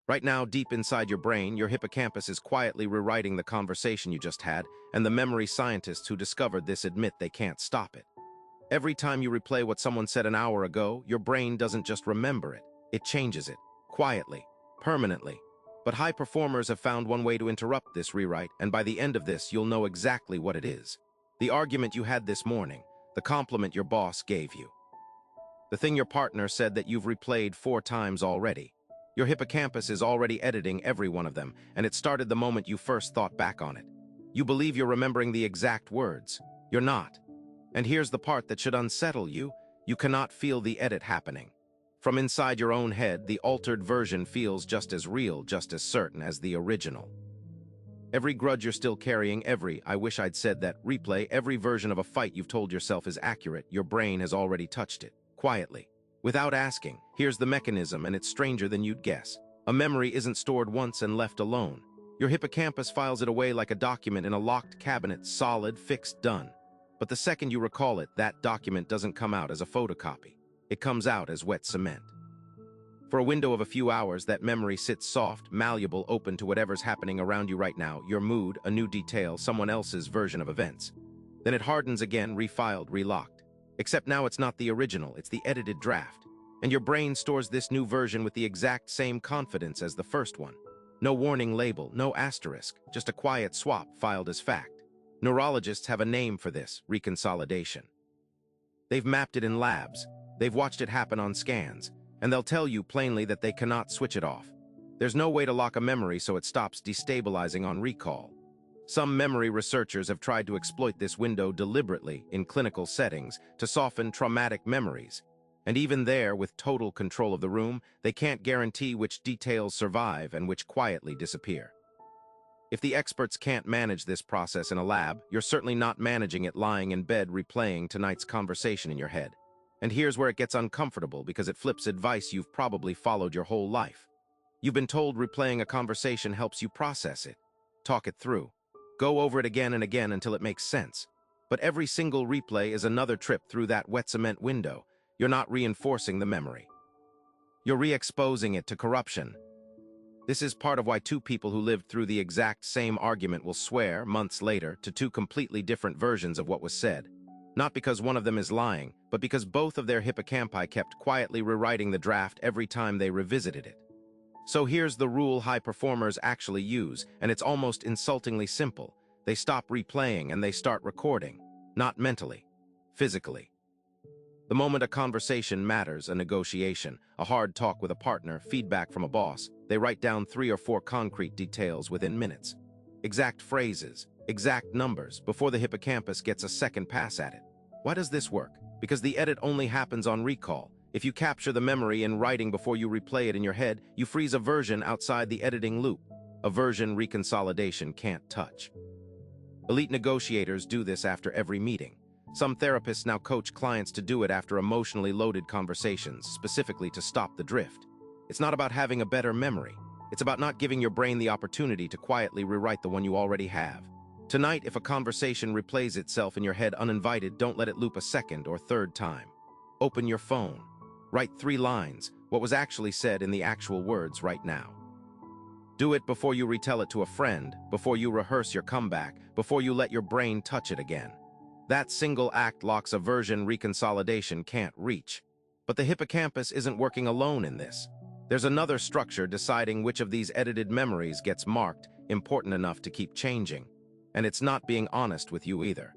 Right now, deep inside your brain, your hippocampus is quietly rewriting the conversation you just had, and the memory scientists who discovered this admit they can't stop it. Every time you replay what someone said an hour ago, your brain doesn't just remember it, it changes it, quietly, permanently. But high performers have found one way to interrupt this rewrite, and by the end of this, you'll know exactly what it is. The argument you had this morning, the compliment your boss gave you. The thing your partner said that you've replayed 4 times already. Your hippocampus is already editing every one of them, and it started the moment you first thought back on it. You believe you're remembering the exact words. You're not. And here's the part that should unsettle you. You cannot feel the edit happening. From inside your own head, the altered version feels just as real, just as certain as the original. Every grudge you're still carrying, every "I wish I'd said that" replay, every version of a fight you've told yourself is accurate, your brain has already touched it, quietly. Without asking, here's the mechanism, and it's stranger than you'd guess. A memory isn't stored once and left alone. Your hippocampus files it away like a document in a locked cabinet, solid, fixed, done. But the second you recall it, that document doesn't come out as a photocopy. It comes out as wet cement. For a window of a few hours, that memory sits soft, malleable, open to whatever's happening around you right now, your mood, a new detail, someone else's version of events. Then it hardens again, refiled, relocked. Except now it's not the original, it's the edited draft. And your brain stores this new version with the exact same confidence as the first one. No warning label, no asterisk, just a quiet swap filed as fact. Neurologists have a name for this: reconsolidation. They've mapped it in labs, they've watched it happen on scans, and they'll tell you plainly that they cannot switch it off. There's no way to lock a memory so it stops destabilizing on recall. Some memory researchers have tried to exploit this window deliberately in clinical settings to soften traumatic memories. And even there, with total control of the room, they can't guarantee which details survive and which quietly disappear. If the experts can't manage this process in a lab, you're certainly not managing it lying in bed replaying tonight's conversation in your head. And here's where it gets uncomfortable, because it flips advice you've probably followed your whole life. You've been told replaying a conversation helps you process it, talk it through, go over it again and again until it makes sense. But every single replay is another trip through that wet cement window. You're not reinforcing the memory. You're re-exposing it to corruption. This is part of why 2 people who lived through the exact same argument will swear, months later, to 2 completely different versions of what was said. Not because one of them is lying, but because both of their hippocampi kept quietly rewriting the draft every time they revisited it. So here's the rule high performers actually use, and it's almost insultingly simple. They stop replaying and they start recording. Not mentally, physically. The moment a conversation matters, a negotiation, a hard talk with a partner, feedback from a boss, they write down 3 or 4 concrete details within minutes. Exact phrases, exact numbers, before the hippocampus gets a second pass at it. Why does this work? Because the edit only happens on recall. If you capture the memory in writing before you replay it in your head, you freeze a version outside the editing loop, a version reconsolidation can't touch. Elite negotiators do this after every meeting. Some therapists now coach clients to do it after emotionally loaded conversations, specifically to stop the drift. It's not about having a better memory. It's about not giving your brain the opportunity to quietly rewrite the one you already have. Tonight, if a conversation replays itself in your head uninvited, don't let it loop a second or third time. Open your phone. Write 3 lines, what was actually said in the actual words right now. Do it before you retell it to a friend, before you rehearse your comeback, before you let your brain touch it again. That single act locks a version reconsolidation can't reach. But the hippocampus isn't working alone in this. There's another structure deciding which of these edited memories gets marked important enough to keep changing. And it's not being honest with you either.